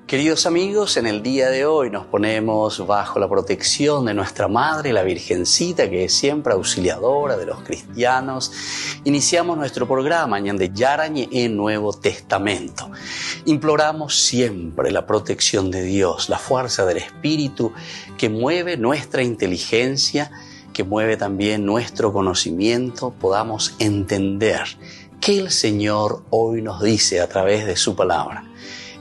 Queridos amigos, en el día de hoy nos ponemos bajo la protección de nuestra Madre, la Virgencita, que es siempre auxiliadora de los cristianos. Iniciamos nuestro programa Ñande Yarañe en Nuevo Testamento. Imploramos siempre la protección de Dios, la fuerza del Espíritu que mueve nuestra inteligencia, que mueve también nuestro conocimiento, podamos entender qué el Señor hoy nos dice a través de su palabra.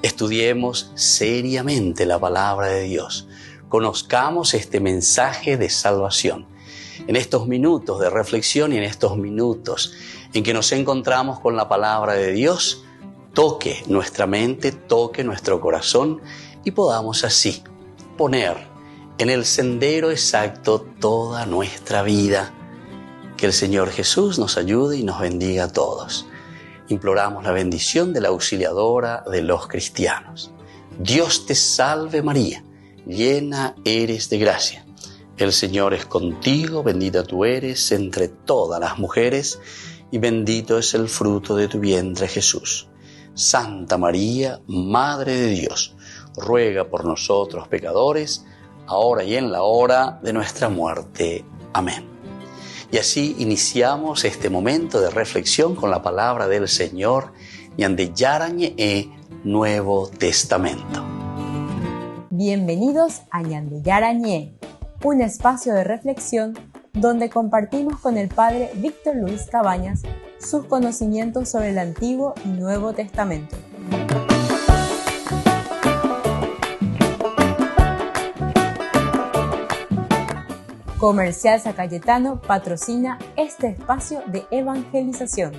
Estudiemos seriamente la palabra de Dios. Conozcamos este mensaje de salvación. En estos minutos de reflexión y en estos minutos en que nos encontramos con la palabra de Dios, toque nuestra mente, toque nuestro corazón y podamos así poner en el sendero exacto toda nuestra vida. Que el Señor Jesús nos ayude y nos bendiga a todos. Imploramos la bendición de la auxiliadora de los cristianos. Dios te salve María, llena eres de gracia. El Señor es contigo, bendita tú eres entre todas las mujeres y bendito es el fruto de tu vientre Jesús. Santa María, Madre de Dios, ruega por nosotros pecadores, ahora y en la hora de nuestra muerte. Amén. Y así iniciamos este momento de reflexión con la palabra del Señor, Ñande Yarañe Nuevo Testamento. Bienvenidos a Ñande Yarañe, un espacio de reflexión donde compartimos con el Padre Víctor Luis Cabañas sus conocimientos sobre el Antiguo y Nuevo Testamento. Comercial San Cayetano patrocina este espacio de evangelización.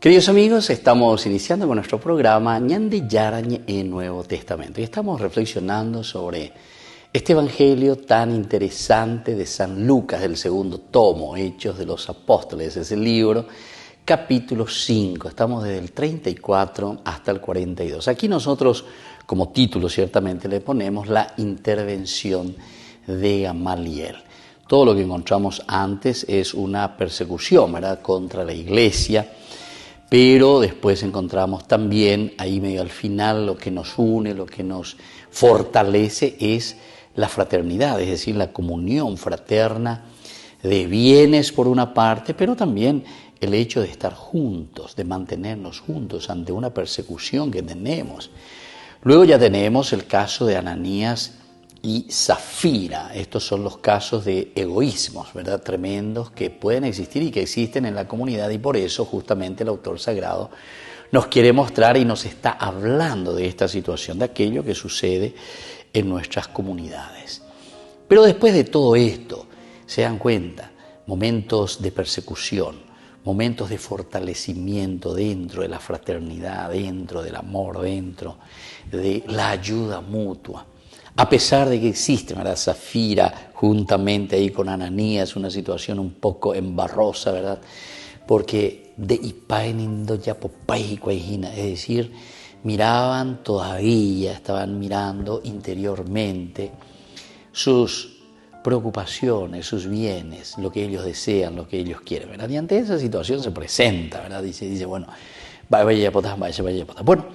Queridos amigos, estamos iniciando con nuestro programa Ñande Yarañe en Nuevo Testamento y estamos reflexionando sobre este evangelio tan interesante de San Lucas, del segundo tomo, Hechos de los Apóstoles, es el libro, capítulo 5, estamos desde el 34 hasta el 42. Aquí nosotros, como título ciertamente, le ponemos la intervención de Gamaliel. Todo lo que encontramos antes es una persecución, ¿verdad?, contra la iglesia, pero después encontramos también, ahí medio al final, lo que nos une, lo que nos fortalece es la fraternidad, es decir, la comunión fraterna de bienes por una parte, pero también el hecho de estar juntos, de mantenernos juntos ante una persecución que tenemos. Luego ya tenemos el caso de Ananías y Zafira. Estos son los casos de egoísmos, ¿verdad?, tremendos que pueden existir y que existen en la comunidad, y por eso justamente el autor sagrado nos quiere mostrar y nos está hablando de esta situación, de aquello que sucede en nuestras comunidades. Pero después de todo esto, se dan cuenta, momentos de persecución, momentos de fortalecimiento dentro de la fraternidad, dentro del amor, dentro de la ayuda mutua. A pesar de que existe, ¿verdad?, Zafira juntamente ahí con Ananías, una situación un poco embarrosa, ¿verdad?, porque de Ipaenindo ya popaicuaijina, es decir, miraban todavía, estaban mirando interiormente sus preocupaciones, sus bienes, lo que ellos desean, lo que ellos quieren, ¿verdad? Y ante esa situación se presenta, ¿verdad? Dice, bueno, vaya. Bueno,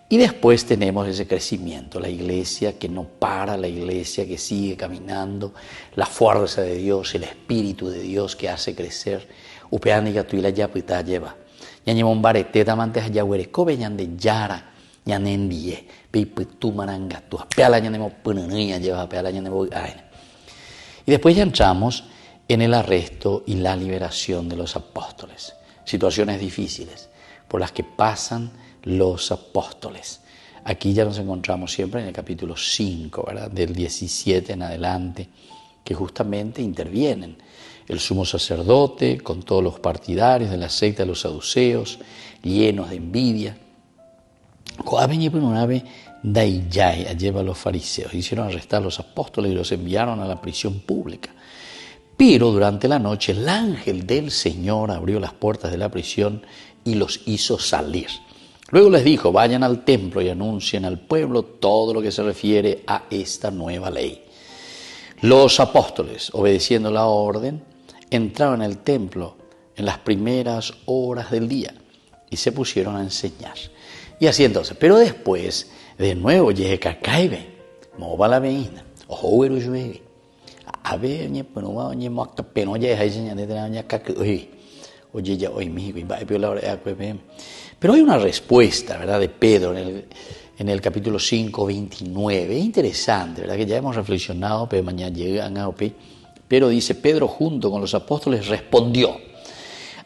y después tenemos ese crecimiento, la iglesia que no para, la iglesia que sigue caminando, la fuerza de Dios, el Espíritu de Dios que hace crecer. Upeánica tuila ya pita lleva. Ñañemon bareteta mantes allá huerecobe ñande yara, ñanendie, pipitu marangatua, peala ñanemo punania lleva, peala ñanemo ay. Y después ya entramos en el arresto y la liberación de los apóstoles. Situaciones difíciles por las que pasan los apóstoles. Aquí ya nos encontramos siempre en el capítulo 5, ¿verdad?, del 17 en adelante, que justamente intervienen el sumo sacerdote con todos los partidarios de la secta de los saduceos, llenos de envidia. Lleva a los fariseos, hicieron arrestar a los apóstoles y los enviaron a la prisión pública. Pero durante la noche el ángel del Señor abrió las puertas de la prisión y los hizo salir. Luego les dijo, vayan al templo y anuncien al pueblo todo lo que se refiere a esta nueva ley. Los apóstoles, obedeciendo la orden, entraron en el templo en las primeras horas del día y se pusieron a enseñar. Y así entonces, pero después, de nuevo, llega Cacaibe, Moba la veína, ojo, llueve. A ver, pero oye, moca, pero oye, hay señal de tener caca, oye, ya hoy México, y va a violar a Pero hay una respuesta, ¿verdad?, de Pedro en el capítulo 5, 29. Es interesante, ¿verdad?, que ya hemos reflexionado, pero mañana llegan a OP. Pero dice, Pedro junto con los apóstoles respondió,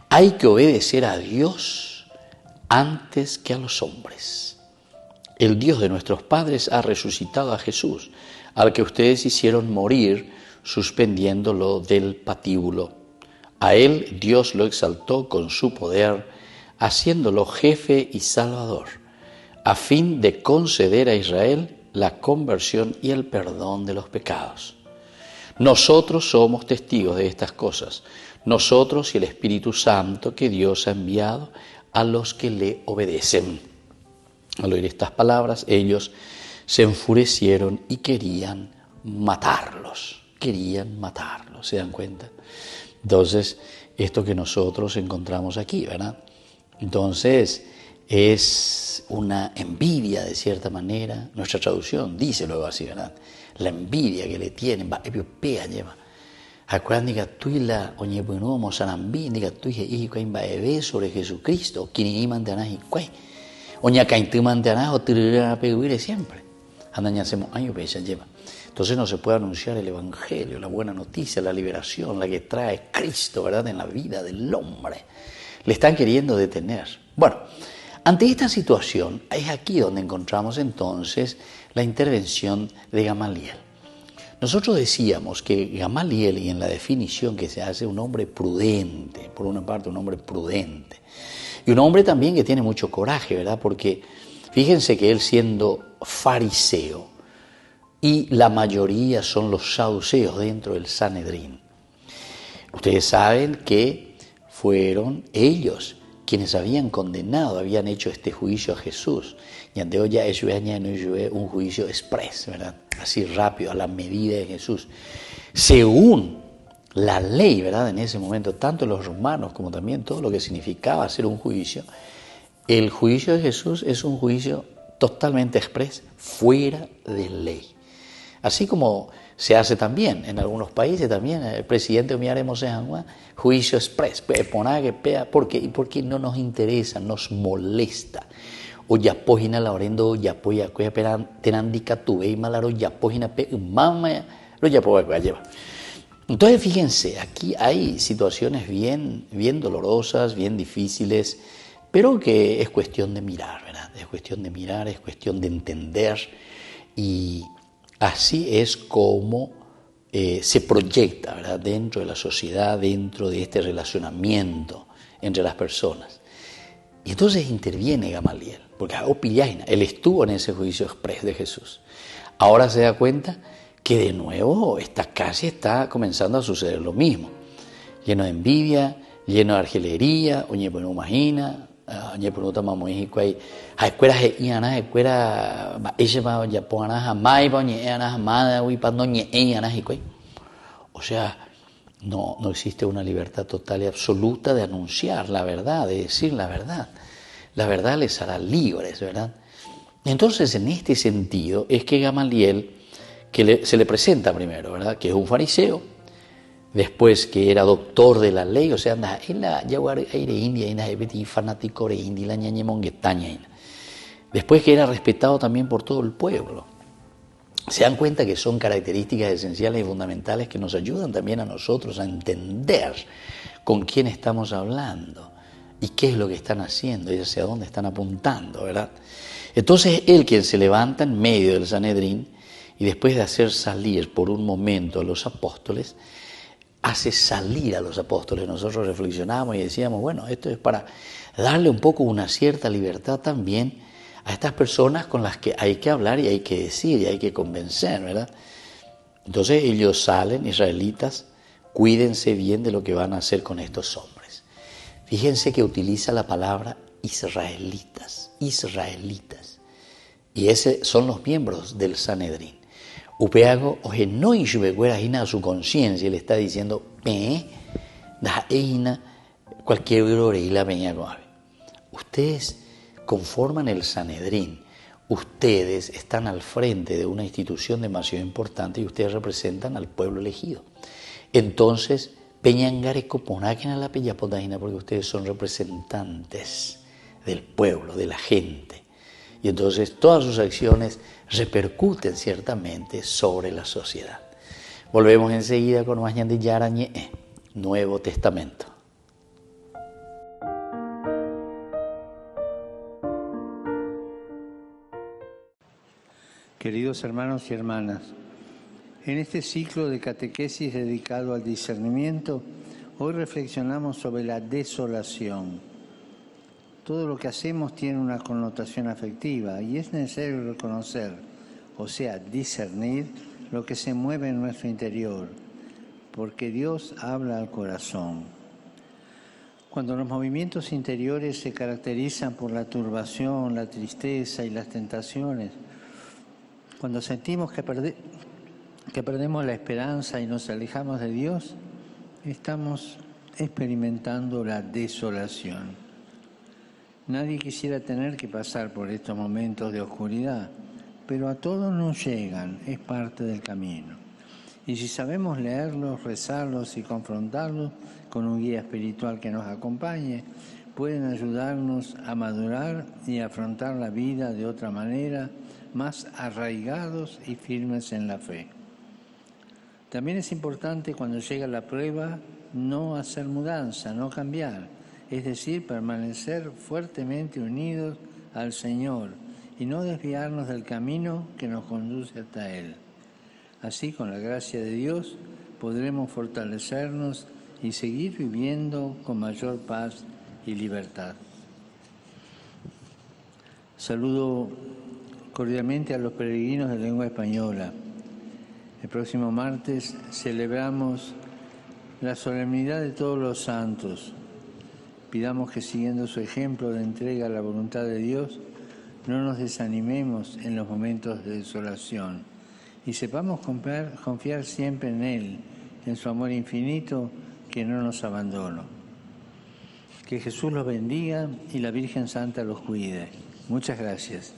hay que obedecer a Dios antes que a los hombres. El Dios de nuestros padres ha resucitado a Jesús, al que ustedes hicieron morir suspendiéndolo del patíbulo. A él Dios lo exaltó con su poder, haciéndolo jefe y salvador, a fin de conceder a Israel la conversión y el perdón de los pecados. Nosotros somos testigos de estas cosas, nosotros y el Espíritu Santo que Dios ha enviado a los que le obedecen. Al oír estas palabras, ellos se enfurecieron y querían matarlos. ¿Se dan cuenta? Entonces, esto que nosotros encontramos aquí, ¿verdad? Entonces, es una envidia de cierta manera. Nuestra traducción dice luego así, ¿verdad? La envidia que le tienen, va, lleva. Acuérdense que tú y la oñe bueno mozambique, diga tú y que va a sobre Jesucristo, quien iman de anaji cuay, oña caintu manteana o tirara peguire siempre. Andaña hacemos año pesa lleva. Entonces no se puede anunciar el evangelio, la buena noticia, la liberación, la que trae Cristo, ¿verdad?, en la vida del hombre. Le están queriendo detener. Bueno, ante esta situación, es aquí donde encontramos entonces la intervención de Gamaliel. Nosotros decíamos que Gamaliel, y en la definición que se hace, un hombre prudente, por una parte un hombre prudente, y un hombre también que tiene mucho coraje, ¿verdad? Porque fíjense que él siendo fariseo, y la mayoría son los saduceos dentro del Sanedrín. Ustedes saben que fueron ellos quienes habían condenado, habían hecho este juicio a Jesús. Y ante hoy ya es un juicio express, ¿verdad? Así rápido, a la medida de Jesús. Según la ley, ¿verdad? En ese momento, tanto los romanos como también todo lo que significaba hacer un juicio, el juicio de Jesús es un juicio totalmente express, fuera de ley. Así como se hace también en algunos países, también el presidente miraremos en juicio express, ¿por qué? Porque no nos interesa, nos molesta. O ya pogina la orendo, ya poya tenandica tuve y malaro ya pogina mama lo ya poya lleva. Entonces fíjense, aquí hay situaciones bien dolorosas, bien difíciles, pero que es cuestión de mirar, ¿verdad? Es cuestión de mirar, es cuestión de entender, y así es como se proyecta, ¿verdad?, dentro de la sociedad, dentro de este relacionamiento entre las personas. Y entonces interviene Gamaliel, porque él estuvo en ese juicio express de Jesús. Ahora se da cuenta que de nuevo casi está comenzando a suceder lo mismo. Lleno de envidia, lleno de argelería, oye, pues no imagina, oye, pues no estamos en México, hay escuelas y anas, escuelas, ese va ya poner jamás, oye, anas jamás, uy, para no anas y o sea, no existe una libertad total y absoluta de anunciar la verdad, de decir la verdad. La verdad les hará libres, ¿verdad? Entonces, en este sentido, es que Gamaliel, se le presenta primero, ¿verdad?, que es un fariseo, después que era doctor de la ley, o sea, anda en la yaguar aire india, en la fanático de india, la ñañe monguetaña. Después que era respetado también por todo el pueblo. Se dan cuenta que son características esenciales y fundamentales que nos ayudan también a nosotros a entender con quién estamos hablando y qué es lo que están haciendo y hacia dónde están apuntando, ¿verdad? Entonces él quien se levanta en medio del Sanedrín y después de hacer salir por un momento a los apóstoles, hace salir a los apóstoles. Nosotros reflexionamos y decíamos, bueno, esto es para darle un poco una cierta libertad también a estas personas con las que hay que hablar y hay que decir y hay que convencer, ¿verdad? Entonces ellos salen, israelitas, cuídense bien de lo que van a hacer con estos hombres. Fíjense que utiliza la palabra israelitas, y ese son los miembros del Sanedrín. Upeago, oye, no a su conciencia, le está diciendo, cualquier la peña. Ustedes conforman el Sanedrín. Ustedes están al frente de una institución demasiado importante y ustedes representan al pueblo elegido. Entonces, Peñangare Coponaken a la Peyapotaina, porque ustedes son representantes del pueblo, de la gente. Y entonces todas sus acciones repercuten ciertamente sobre la sociedad. Volvemos enseguida con más Ñande Yarañe, Nuevo Testamento. Queridos hermanos y hermanas, en este ciclo de catequesis dedicado al discernimiento, hoy reflexionamos sobre la desolación. Todo lo que hacemos tiene una connotación afectiva y es necesario reconocer, o sea, discernir lo que se mueve en nuestro interior, porque Dios habla al corazón. Cuando los movimientos interiores se caracterizan por la turbación, la tristeza y las tentaciones, cuando sentimos que perdemos la esperanza y nos alejamos de Dios, estamos experimentando la desolación. Nadie quisiera tener que pasar por estos momentos de oscuridad, pero a todos nos llegan, es parte del camino. Y si sabemos leerlos, rezarlos y confrontarlos con un guía espiritual que nos acompañe, pueden ayudarnos a madurar y a afrontar la vida de otra manera, más arraigados y firmes en la fe. También es importante cuando llega la prueba no hacer mudanza, no cambiar, es decir, permanecer fuertemente unidos al Señor y no desviarnos del camino que nos conduce hasta Él. Así, con la gracia de Dios, podremos fortalecernos y seguir viviendo con mayor paz y libertad. Saludo cordialmente a los peregrinos de lengua española. El próximo martes celebramos la solemnidad de todos los santos. Pidamos que, siguiendo su ejemplo de entrega a la voluntad de Dios, no nos desanimemos en los momentos de desolación y sepamos confiar siempre en Él, en su amor infinito que no nos abandona. Que Jesús los bendiga y la Virgen Santa los cuide. Muchas gracias.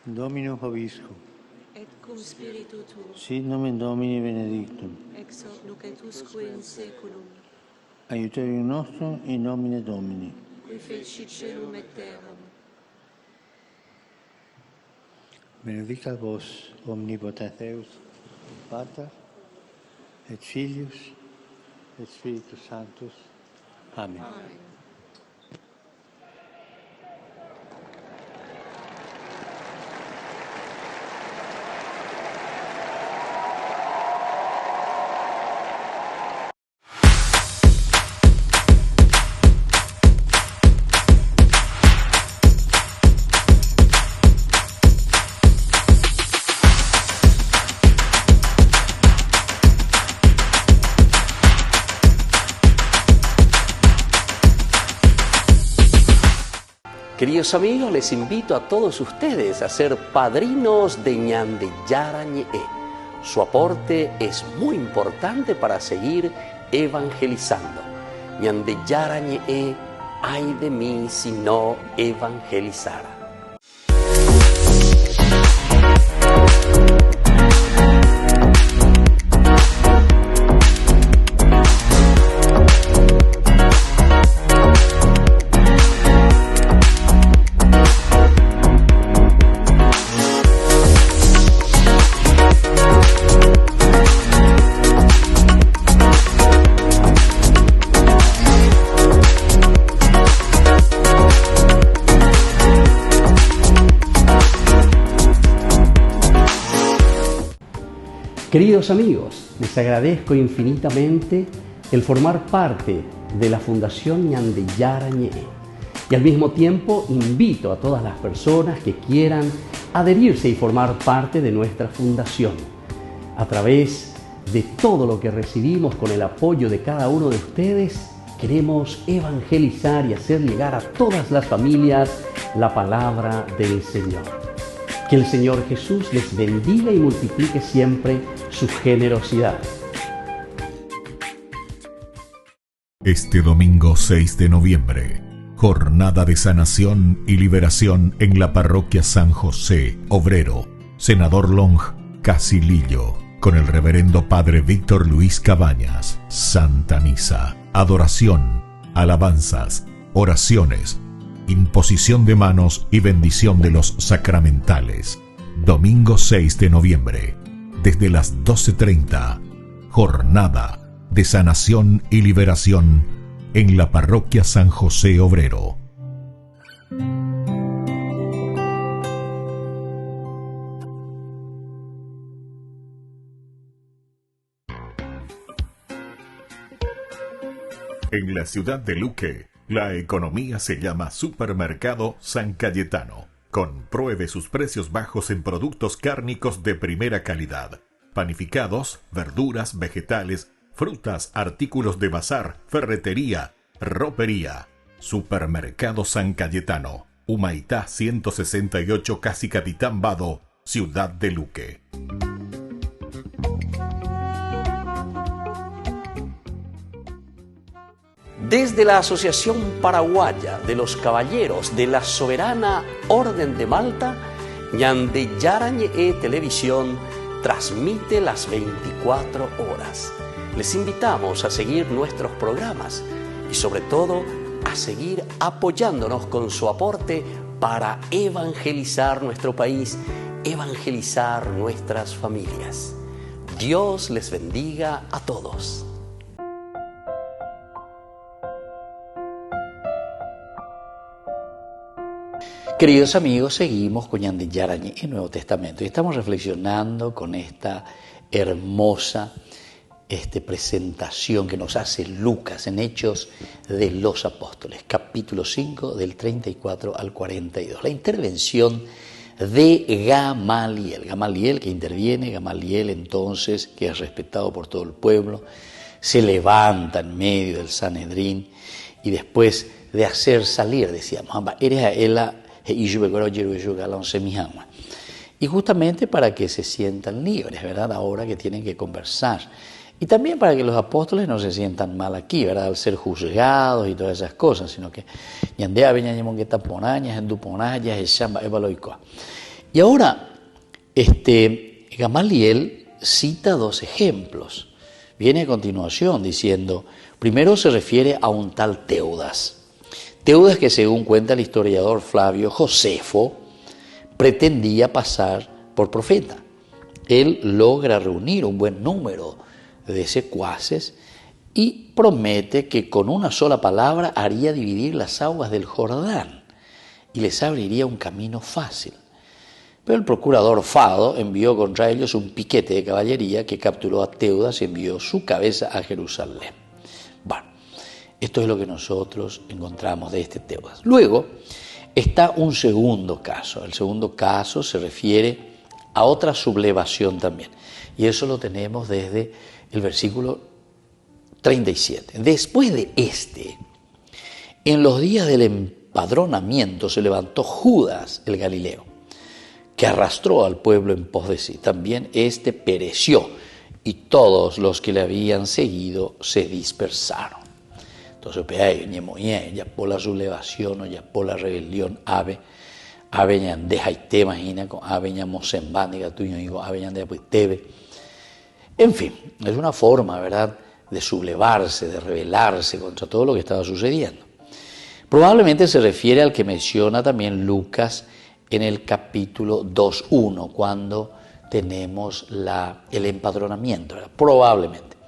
Dominus vobiscum. Et cum spiritu tuo. Sit nomen Domini benedictum. Ex hoc nunc et usque in saeculum. Aiuterium nostrum in nomine Domini. Qui fecit caelum et terram. Benedicat vos omnipotens Deus, Pater, et Filius, et Spiritus Sanctus. Amen. Amen. Queridos amigos, les invito a todos ustedes a ser padrinos de Ñande Yarañe. Su aporte es muy importante para seguir evangelizando. Ñande Yarañe, ay de mí si no evangelizara. Queridos amigos, les agradezco infinitamente el formar parte de la Fundación Ñande Yarañe y al mismo tiempo invito a todas las personas que quieran adherirse y formar parte de nuestra fundación. A través de todo lo que recibimos con el apoyo de cada uno de ustedes, queremos evangelizar y hacer llegar a todas las familias la palabra del Señor. Que el Señor Jesús les bendiga y multiplique siempre su generosidad. Este domingo 6 de noviembre, jornada de sanación y liberación en la parroquia San José Obrero, Senador Long, Casilillo, con el reverendo padre Víctor Luis Cabañas. Santa Misa, adoración, alabanzas, oraciones, imposición de manos y bendición de los sacramentales. Domingo 6 de noviembre, desde las 12:30, jornada de sanación y liberación en la parroquia San José Obrero. En la ciudad de Luque, la economía se llama Supermercado San Cayetano. Compruebe sus precios bajos en productos cárnicos de primera calidad. Panificados, verduras, vegetales, frutas, artículos de bazar, ferretería, ropería. Supermercado San Cayetano, Humaitá 168, Casi Capitán Vado, ciudad de Luque. Desde la Asociación Paraguaya de los Caballeros de la Soberana Orden de Malta, Ñande Yarañe Televisión transmite las 24 horas. Les invitamos a seguir nuestros programas y sobre todo a seguir apoyándonos con su aporte para evangelizar nuestro país, evangelizar nuestras familias. Dios les bendiga a todos. Queridos amigos, seguimos con Ñande Yarañe en Nuevo Testamento y estamos reflexionando con esta hermosa presentación que nos hace Lucas en Hechos de los Apóstoles, capítulo 5 del 34 al 42. La intervención de Gamaliel. Gamaliel que interviene, Gamaliel entonces, que es respetado por todo el pueblo, se levanta en medio del Sanedrín y después de hacer salir, decíamos, y justamente para que se sientan libres, ¿verdad? Ahora que tienen que conversar. Y también para que los apóstoles no se sientan mal aquí, ¿verdad? Al ser juzgados y todas esas cosas, sino que y ahora, Gamaliel cita dos ejemplos. Viene a continuación diciendo, primero se refiere a un tal Teudas. Teudas que, según cuenta el historiador Flavio Josefo, pretendía pasar por profeta. Él logra reunir un buen número de secuaces y promete que con una sola palabra haría dividir las aguas del Jordán y les abriría un camino fácil. Pero el procurador Fado envió contra ellos un piquete de caballería que capturó a Teudas y envió su cabeza a Jerusalén. Bueno, esto es lo que nosotros encontramos de este Teudas. Luego está un segundo caso. El segundo caso se refiere a otra sublevación también. Y eso lo tenemos desde el versículo 37. Después de en los días del empadronamiento se levantó Judas el Galileo, que arrastró al pueblo en pos de sí. También pereció y todos los que le habían seguido se dispersaron. Entonces, ya por la sublevación o ya por la rebelión, aveñan de Haité, imagina, aveñan Mosembánica, tuyo digo, aveñan de Apuitebe. En fin, es una forma, ¿verdad?, de sublevarse, de rebelarse contra todo lo que estaba sucediendo. Probablemente se refiere al que menciona también Lucas en el capítulo 2.1, cuando tenemos el empadronamiento, ¿verdad? Probablemente.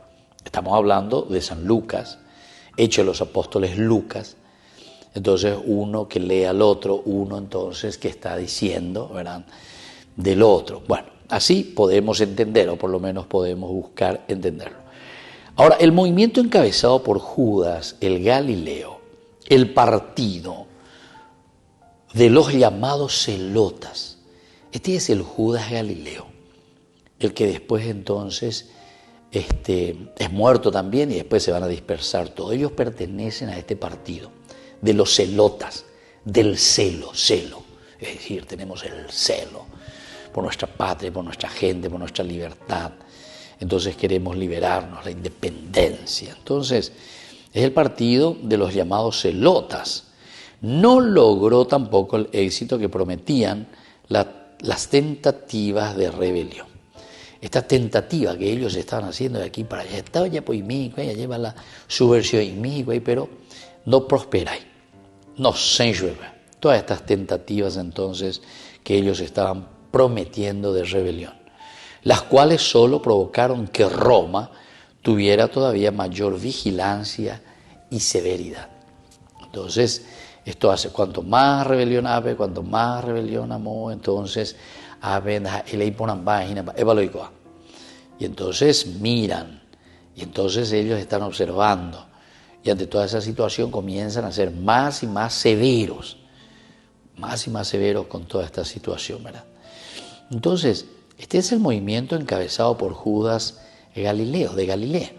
Estamos hablando de San Lucas, Hechos de los Apóstoles Lucas. Entonces uno que lee al otro, uno entonces que está diciendo, ¿verdad?, del otro. Bueno, así podemos entender, o por lo menos podemos buscar entenderlo. Ahora, el movimiento encabezado por Judas el Galileo, el partido de los llamados celotas, este es el Judas Galileo, el que después entonces es muerto también y después se van a dispersar todos. Ellos pertenecen a este partido de los celotas, del celo. Es decir, tenemos el celo por nuestra patria, por nuestra gente, por nuestra libertad. Entonces queremos liberarnos, la independencia. Entonces, Es el partido de los llamados celotas. No logró tampoco el éxito que prometían las tentativas de rebelión. Esta tentativa que ellos estaban haciendo de aquí para allá, estaba ya por México, ya lleva la subversión en México, pero no prospera, no se llueve. Todas estas tentativas entonces que ellos estaban prometiendo de rebelión, las cuales solo provocaron que Roma tuviera todavía mayor vigilancia y severidad. Entonces, esto hace cuanto más rebelión habe, cuanto más rebelión amó, entonces y entonces miran, y entonces ellos están observando, y ante toda esa situación comienzan a ser más y más severos con toda esta situación, ¿verdad? Entonces, este es el movimiento encabezado por Judas Galileo, de Galilea.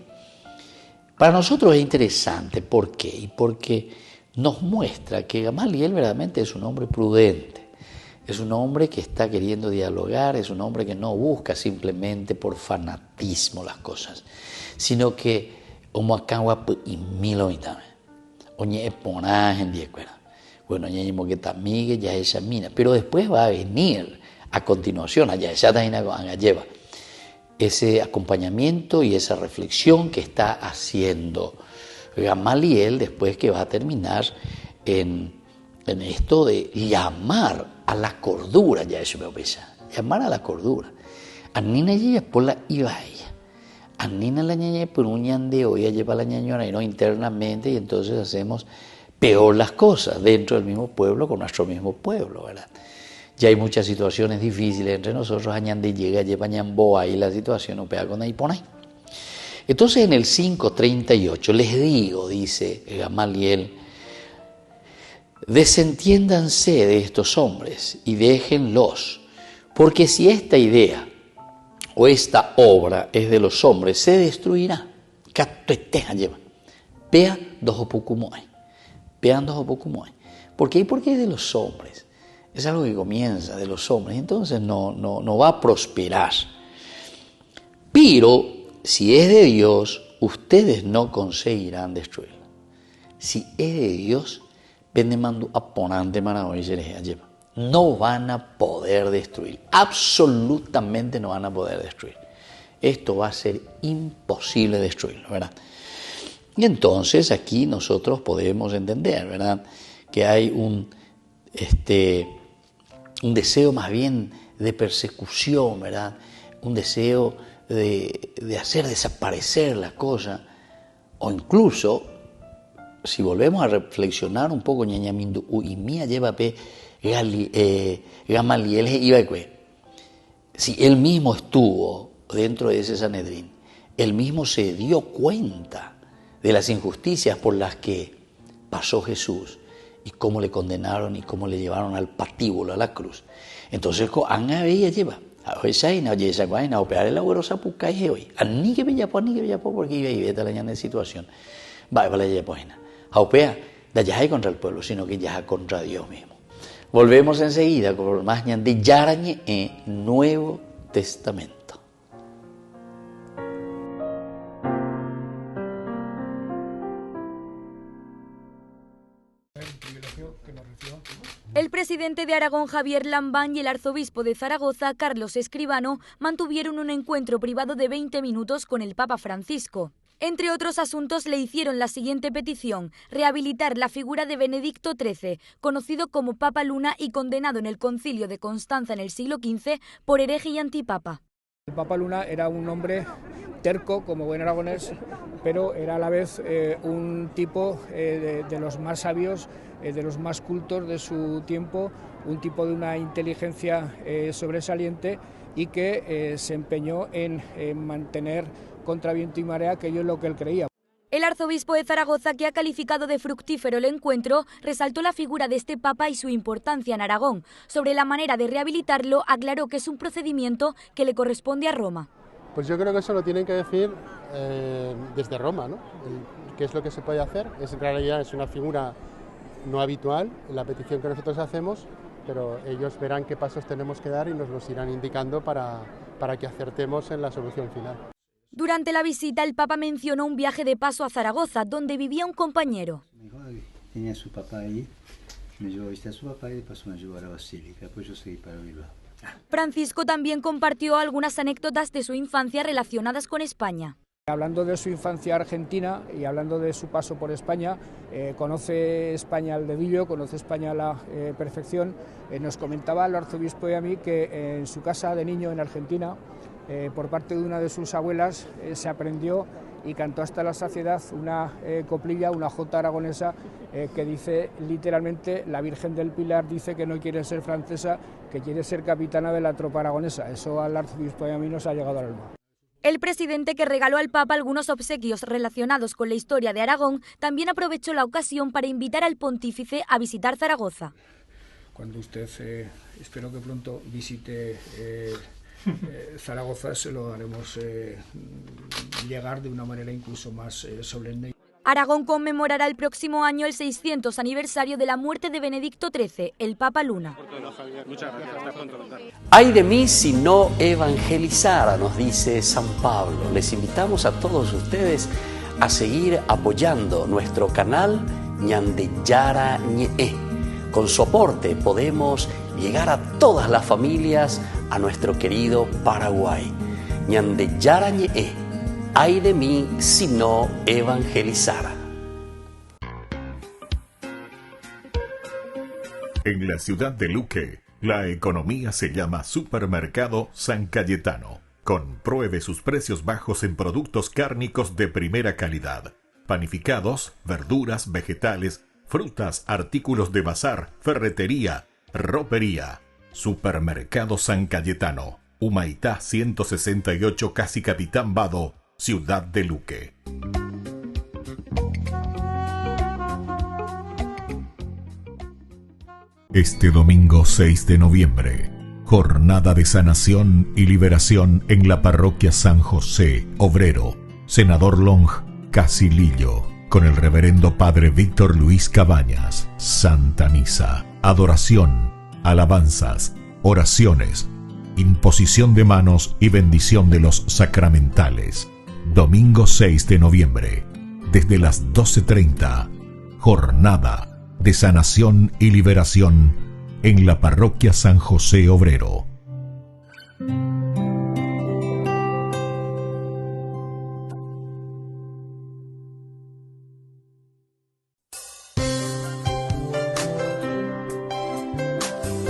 Para nosotros es interesante, ¿por qué? Y porque nos muestra que Gamaliel verdaderamente es un hombre prudente, es un hombre que está queriendo dialogar, es un hombre que no busca simplemente por fanatismo las cosas, sino que pero después va a venir a continuación, ese acompañamiento y esa reflexión que está haciendo Gamaliel después, que va a terminar en esto de llamar a la cordura, llamar a la cordura. Anina ya por la ibaya, anina la ñaña por un ñandeo y lleva la ñañora y no internamente, y entonces hacemos peor las cosas dentro del mismo pueblo con nuestro mismo pueblo, ¿verdad? Ya hay muchas situaciones difíciles entre nosotros, añande llega, lleva ñamboa y la situación no pega con ahí por ahí. Entonces en el 5:38 les digo, dice Gamaliel, desentiéndanse de estos hombres y déjenlos, porque si esta idea o esta obra es de los hombres, se destruirá. Vean dos opocumoy. ¿Por qué? Porque es de los hombres. Es algo que comienza de los hombres, entonces no va a prosperar. Pero si es de Dios, ustedes no conseguirán destruirlo. Si es de Dios, no van a poder destruir, absolutamente no van a poder destruir. Esto va a ser imposible destruirlo, ¿verdad? Y entonces aquí nosotros podemos entender, ¿verdad?, que hay un deseo más bien de persecución, ¿verdad?, un deseo de hacer desaparecer la cosa, o incluso, si volvemos a reflexionar un poco, Gamaliel si él mismo estuvo dentro de ese Sanedrín, él mismo se dio cuenta de las injusticias por las que pasó Jesús y cómo le condenaron y cómo le llevaron al patíbulo, a la cruz. Entonces, operar el agüero sapucay hoy. Ni que porque iba y vete la situación. Va para la a opea, de ya contra el pueblo, sino que ya contra Dios mismo. Volvemos enseguida con más de Yarañe en Nuevo Testamento. El presidente de Aragón, Javier Lambán, y el arzobispo de Zaragoza, Carlos Escribano, mantuvieron un encuentro privado de 20 minutos con el Papa Francisco. Entre otros asuntos, le hicieron la siguiente petición: rehabilitar la figura de Benedicto XIII, conocido como Papa Luna y condenado en el Concilio de Constanza en el siglo XV por hereje y antipapa. El Papa Luna era un hombre terco, como buen aragonés, pero era a la vez un tipo de los más sabios, de los más cultos de su tiempo, un tipo de una inteligencia sobresaliente y que se empeñó en mantener contra viento y marea aquello en lo que él creía. El arzobispo de Zaragoza, que ha calificado de fructífero el encuentro, resaltó la figura de este papa y su importancia en Aragón. Sobre la manera de rehabilitarlo, aclaró que es un procedimiento que le corresponde a Roma. Pues yo creo que eso lo tienen que decir desde Roma, ¿no? ¿Qué es lo que se puede hacer? En realidad es una figura no habitual en la petición que nosotros hacemos, pero ellos verán qué pasos tenemos que dar y nos los irán indicando para que acertemos en la solución final. Durante la visita, el Papa mencionó un viaje de paso a Zaragoza, donde vivía un compañero. Tenía a su papá ahí, me llevó a visitar a su papá y de paso me llevó a la basílica, pues yo seguí para Bilbao. Francisco también compartió algunas anécdotas de su infancia relacionadas con España. Hablando de su infancia argentina y hablando de su paso por España, conoce España al dedillo, conoce España a la perfección. Nos comentaba el arzobispo y a mí que en su casa de niño en Argentina, por parte de una de sus abuelas, se aprendió y cantó hasta la saciedad una coplilla, una jota aragonesa, que dice literalmente: la Virgen del Pilar dice que no quiere ser francesa, que quiere ser capitana de la tropa aragonesa. Eso al arzobispo y a mí nos ha llegado al alma. El presidente, que regaló al Papa algunos obsequios relacionados con la historia de Aragón, también aprovechó la ocasión para invitar al pontífice a visitar Zaragoza. Cuando usted, espero que pronto visite Zaragoza, se lo haremos llegar de una manera incluso más solemne. Aragón conmemorará el próximo año el 600 aniversario de la muerte de Benedicto XIII, el Papa Luna. Ay de mí si no evangelizara, nos dice San Pablo. Les invitamos a todos ustedes a seguir apoyando nuestro canal Ñande Yara Ñe. Con su aporte podemos llegar a todas las familias a nuestro querido Paraguay. Ñande Yara Ñe. Ay de mí si no evangelizara. En la ciudad de Luque, la economía se llama Supermercado San Cayetano. Compruebe sus precios bajos en productos cárnicos de primera calidad. Panificados, verduras, vegetales, frutas, artículos de bazar, ferretería, ropería. Supermercado San Cayetano. Humaitá 168, casi Capitán Vado, ciudad de Luque. Este domingo 6 de noviembre, jornada de sanación y liberación en la parroquia San José Obrero, Senador Long, Casilillo, con el reverendo padre Víctor Luis Cabañas. Santa Misa, adoración, alabanzas, oraciones, imposición de manos y bendición de los sacramentales. Domingo 6 de noviembre, desde las 12:30, jornada de sanación y liberación en la parroquia San José Obrero.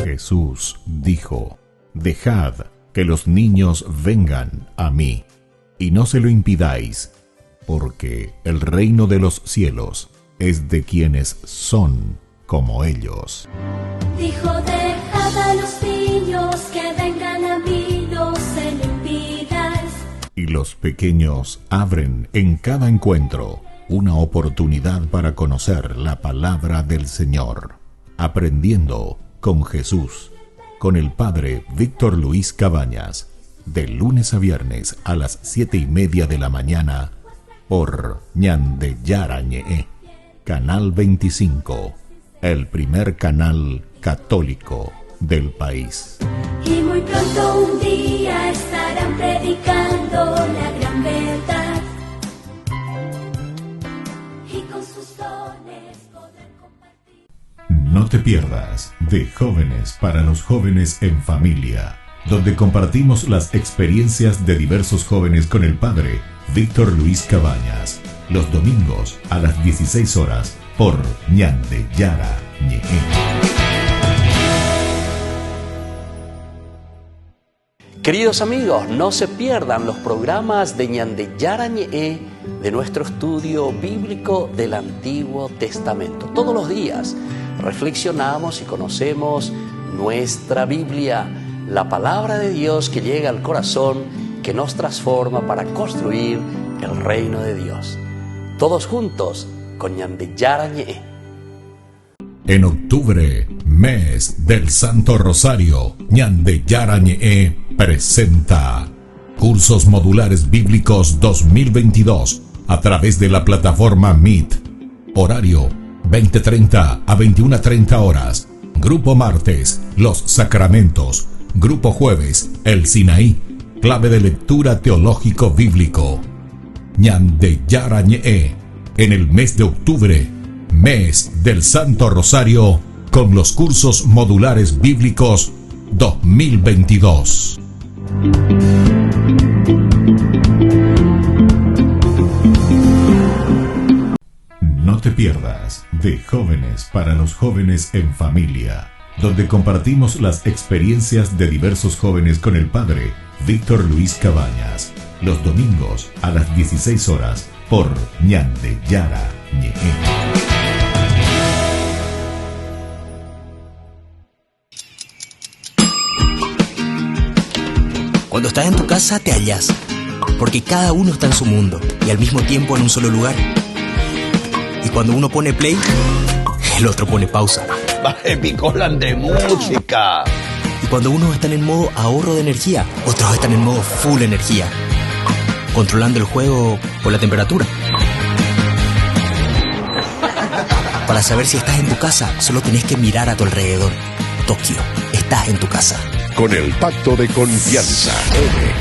Jesús dijo: dejad que los niños vengan a mí, y no se lo impidáis, porque el reino de los cielos es de quienes son como ellos. Dijo: dejad a los niños que vengan a mí, no se lo impidáis. Y los pequeños abren en cada encuentro una oportunidad para conocer la palabra del Señor, aprendiendo con Jesús, con el padre Víctor Luis Cabañas, de lunes a viernes a las 7:30 de la mañana, por Ñande Yara Ñe, Canal 25, el primer canal católico del país. Y muy pronto un día estarán predicando la gran verdad, y con sus dones podrán compartir. No te pierdas de Jóvenes para los Jóvenes en Familia, donde compartimos las experiencias de diversos jóvenes con el padre Víctor Luis Cabañas, los domingos a las 16 horas por Ñande Yara Ñe. Queridos amigos, no se pierdan los programas de Ñande Yara Ñe de nuestro estudio bíblico del Antiguo Testamento. Todos los días reflexionamos y conocemos nuestra Biblia, la palabra de Dios que llega al corazón, que nos transforma para construir el reino de Dios. Todos juntos con Ñande Yara Ñe. En octubre, mes del Santo Rosario, Ñande Yara Ñe presenta Cursos Modulares Bíblicos 2022 a través de la plataforma Meet. Horario 20:30 a 21:30 horas. Grupo martes, Los Sacramentos. Grupo jueves, El Sinaí. Clave de lectura teológico bíblico. Ñande Yarañe, en el mes de octubre, mes del Santo Rosario, con los cursos modulares bíblicos 2022. No te pierdas de Jóvenes para los Jóvenes en Familia, donde compartimos las experiencias de diversos jóvenes con el padre Víctor Luis Cabañas, los domingos a las 16 horas por Ñande Yara Ñe. Cuando estás en tu casa te hallas, porque cada uno está en su mundo y al mismo tiempo en un solo lugar. Y cuando uno pone play, el otro pone pausa. Baje picolan de música. Y cuando unos están en modo ahorro de energía, otros están en modo full energía, controlando el juego por la temperatura. Para saber si estás en tu casa, solo tenés que mirar a tu alrededor. Tokio, estás en tu casa. Con el Pacto de Confianza,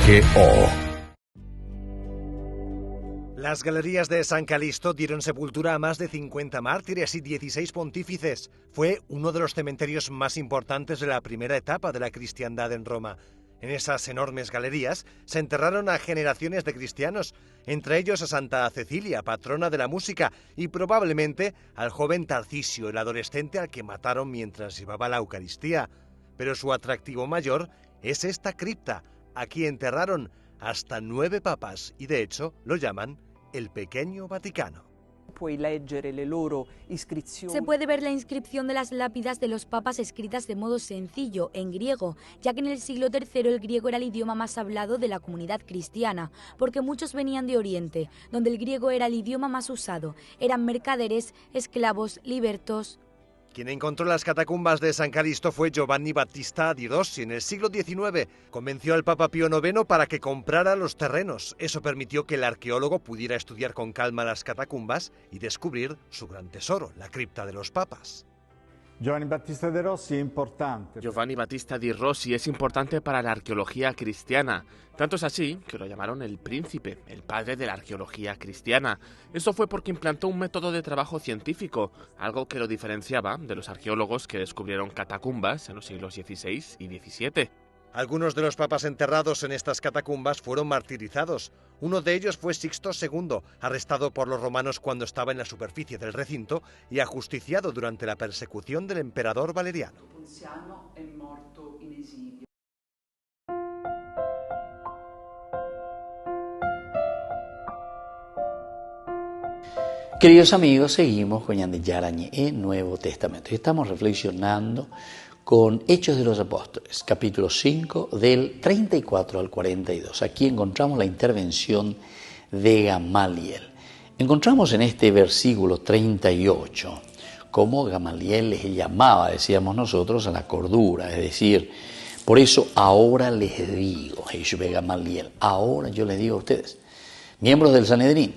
MGO. Las galerías de San Calixto dieron sepultura a más de 50 mártires y 16 pontífices. Fue uno de los cementerios más importantes de la primera etapa de la cristiandad en Roma. En esas enormes galerías se enterraron a generaciones de cristianos, entre ellos a Santa Cecilia, patrona de la música, y probablemente al joven Tarcisio, el adolescente al que mataron mientras llevaba la Eucaristía. Pero su atractivo mayor es esta cripta. Aquí enterraron hasta 9 papas y de hecho lo llaman el Pequeño Vaticano. Se puede ver la inscripción de las lápidas de los papas escritas de modo sencillo, en griego, ya que en el siglo III el griego era el idioma más hablado de la comunidad cristiana, porque muchos venían de Oriente, donde el griego era el idioma más usado. Eran mercaderes, esclavos, libertos. Quien encontró las catacumbas de San Calixto fue Giovanni Battista di Rossi en el siglo XIX. Convenció al Papa Pío IX para que comprara los terrenos. Eso permitió que el arqueólogo pudiera estudiar con calma las catacumbas y descubrir su gran tesoro, la cripta de los papas. Giovanni Battista di Rossi es importante para la arqueología cristiana. Tanto es así que lo llamaron el príncipe, el padre de la arqueología cristiana. Eso fue porque implantó un método de trabajo científico, algo que lo diferenciaba de los arqueólogos que descubrieron catacumbas en los siglos XVI y XVII. Algunos de los papas enterrados en estas catacumbas fueron martirizados. Uno de ellos fue Sixto II, arrestado por los romanos cuando estaba en la superficie del recinto y ajusticiado durante la persecución del emperador Valeriano. Queridos amigos, seguimos con Ñande Yarañe en Nuevo Testamento y estamos reflexionando con Hechos de los Apóstoles, capítulo 5, del 34 al 42. Aquí encontramos la intervención de Gamaliel. Encontramos en este versículo 38 cómo Gamaliel les llamaba, decíamos nosotros, a la cordura, es decir, por eso ahora les digo, Gamaliel, ahora yo les digo a ustedes, miembros del Sanedrín,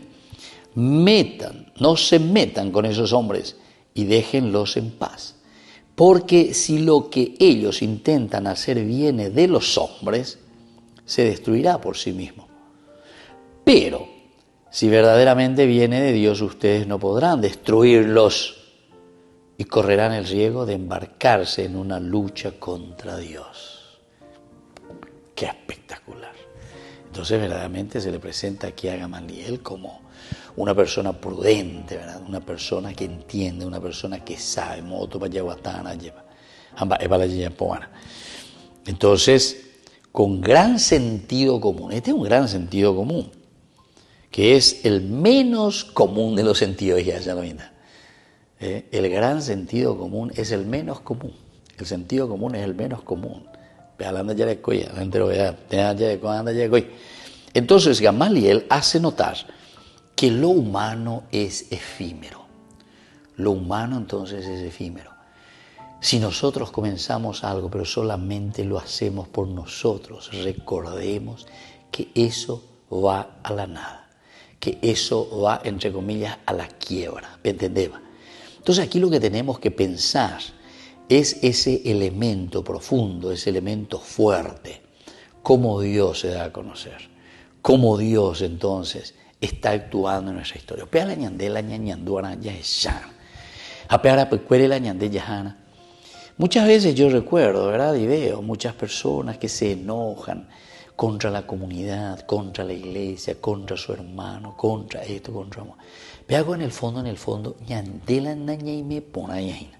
no se metan con esos hombres y déjenlos en paz. Porque si lo que ellos intentan hacer viene de los hombres, se destruirá por sí mismo. Pero si verdaderamente viene de Dios, ustedes no podrán destruirlos y correrán el riesgo de embarcarse en una lucha contra Dios. ¡Qué espectacular! Entonces verdaderamente se le presenta aquí a Gamaliel como una persona prudente, ¿verdad? Una persona que entiende, una persona que sabe. Entonces, con gran sentido común, este es un gran sentido común, que es el menos común de los sentidos, el gran sentido común es el menos común, el sentido común es el menos común. Entonces Gamaliel hace notar que lo humano es efímero. Lo humano entonces es efímero. Si nosotros comenzamos algo, pero solamente lo hacemos por nosotros, recordemos que eso va a la nada, que eso va, entre comillas, a la quiebra. ¿Entendemos? Entonces aquí lo que tenemos que pensar es ese elemento profundo, ese elemento fuerte. cómo Dios se da a conocer, cómo Dios entonces está actuando en nuestra historia. Pea la ñande, la ñanduana, ya es ya. Apeara pecuere la ñande yajana. Muchas veces yo recuerdo, ¿verdad? Y veo muchas personas que se enojan contra la comunidad, contra la iglesia, contra su hermano, contra esto, contra amor. Pero en el fondo, ñandela naña me pone ahí.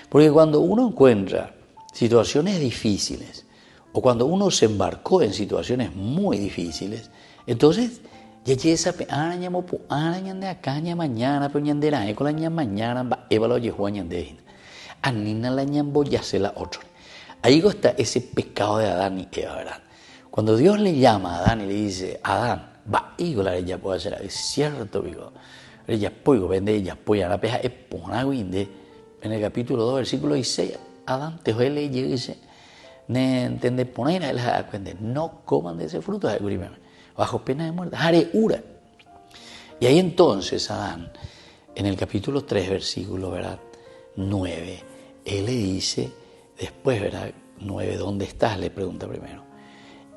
Porque cuando uno encuentra situaciones difíciles, o cuando uno se embarcó en situaciones muy difíciles, entonces ya esa araña mopo araña de acá mañana, pero ñandera con la ña mañana va evalo yehua ñande. Anina la ñambo ya se la otro. Ahí está ese pecado de Adán y Eva, ¿verdad? Cuando Dios le llama a Adán y le dice, Adán, va, hijo, la ella puede hacer, es cierto, digo, ella puede vender, ella puede, la peja es ponagüinde, en el capítulo 2, versículo 16, Adán, te duele y dice, ne entiende poner a él, no coman de ese fruto, bajo pena de muerte, haré ura. Y ahí entonces Adán, en el capítulo 3, versículo, ¿verdad? 9, él le dice, después, ¿verdad? 9, ¿dónde estás? Le pregunta primero.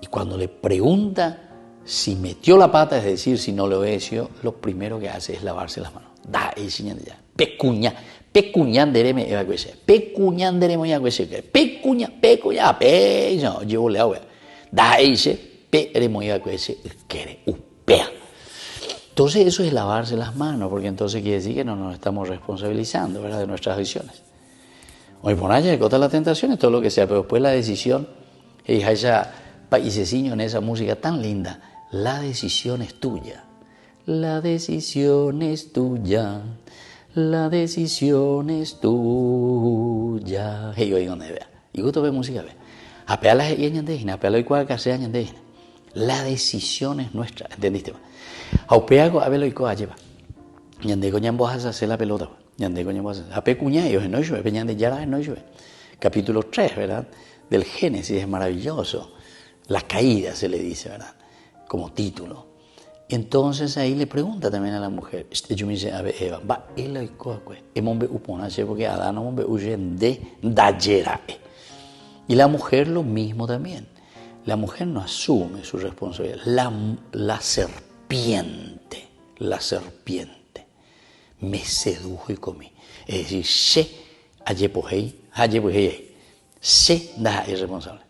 Y cuando le pregunta si metió la pata, es decir, si no le obedeció, lo primero que hace es lavarse las manos. Da, y ya. Pecuñandereme evacuese. Pecuñanderemo evacuese. Pecuña, no, llevo la agua. Da, dice, peremo evacuese, quiere, upea. Entonces eso es lavarse las manos, porque entonces quiere decir que no nos estamos responsabilizando, ¿verdad?, de nuestras decisiones. Hoy por allá, contra la tentación, es todo lo que sea, pero después la decisión, esa paiseciño en esa música tan linda, la decisión es tuya. La decisión es tuya. La decisión es tuya. Hey, oigo donde vea. Y gusto ve música, ve. Apea las ñandejina, apea lo cual que sea ñandejina. La decisión es nuestra, ¿entendiste? Aupeago a verlo y coa lleva. Ñandego ñambo a hacer la pelota. Ñandego ñambo a hacer. Ape cuñayo, no llueve, ñande yara no llueve. Capítulo 3, ¿verdad? Del Génesis, es maravilloso. La caída se le dice, ¿verdad? Como título. Y entonces ahí le pregunta también a la mujer. Yo me dice, a ver, Eva, va, él lo coacue. Emombe uponache, porque Adán hombre huyen de dayerae. Y la mujer lo mismo también. La mujer no asume su responsabilidad. La serpiente me sedujo y comí. Es decir, se da es responsable.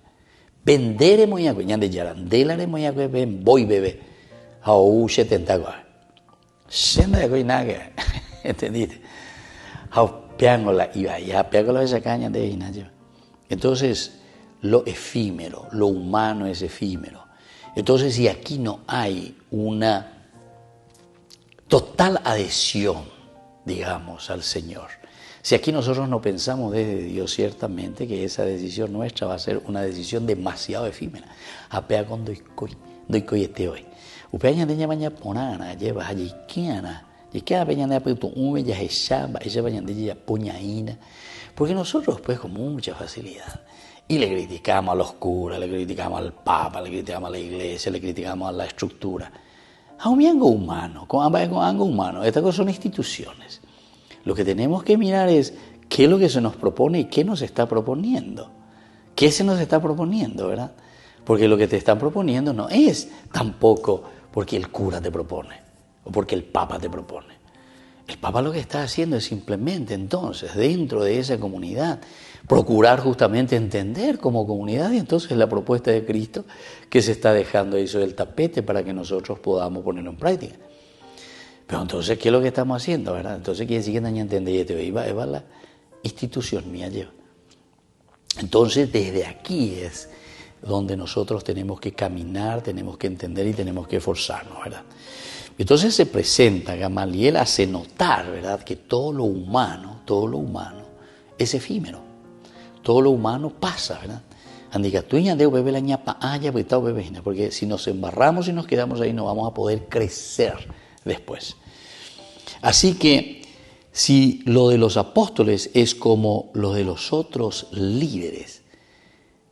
Vendere moyacue, ñande yaran, delare moyacue, ven, voy bebé. Hau se tentagua. Senda de coinaga. ¿Entendiste? Hau peangola iba ya, peangola esa caña de inayo. Entonces, lo efímero, lo humano es efímero. Entonces, si aquí no hay una total adhesión, digamos, al Señor, si aquí nosotros no pensamos desde Dios, ciertamente que esa decisión nuestra va a ser una decisión demasiado efímera. Apea con doy este hoy. Upeña de ñamaña ponana, lleva allí quiana. Y que peña de apuesto un ya es chamba, ella peña de ella puñaína. Porque nosotros, pues, con mucha facilidad, y le criticamos a los curas, le criticamos al Papa, le criticamos a la iglesia, le criticamos a la estructura. A un algo humano, con algo humano. Estas cosas son instituciones. Lo que tenemos que mirar es qué es lo que se nos propone y qué nos está proponiendo. ¿Qué se nos está proponiendo, verdad? Porque lo que te están proponiendo no es tampoco porque el cura te propone o porque el Papa te propone. El Papa lo que está haciendo es simplemente entonces, dentro de esa comunidad, procurar justamente entender como comunidad, y entonces la propuesta de Cristo que se está dejando ahí sobre el tapete para que nosotros podamos ponerlo en práctica. Pero entonces, ¿qué es lo que estamos haciendo, verdad? Entonces quiere decir que nadie entiende y te iba la institución mía lleva. Entonces, desde aquí es donde nosotros tenemos que caminar, tenemos que entender y tenemos que esforzarnos, ¿verdad? Entonces se presenta, Gamaliel hace notar, ¿verdad?, que todo lo humano es efímero. Todo lo humano pasa, ¿verdad? Porque si nos embarramos y nos quedamos ahí, no vamos a poder crecer después. Así que, si lo de los apóstoles es como lo de los otros líderes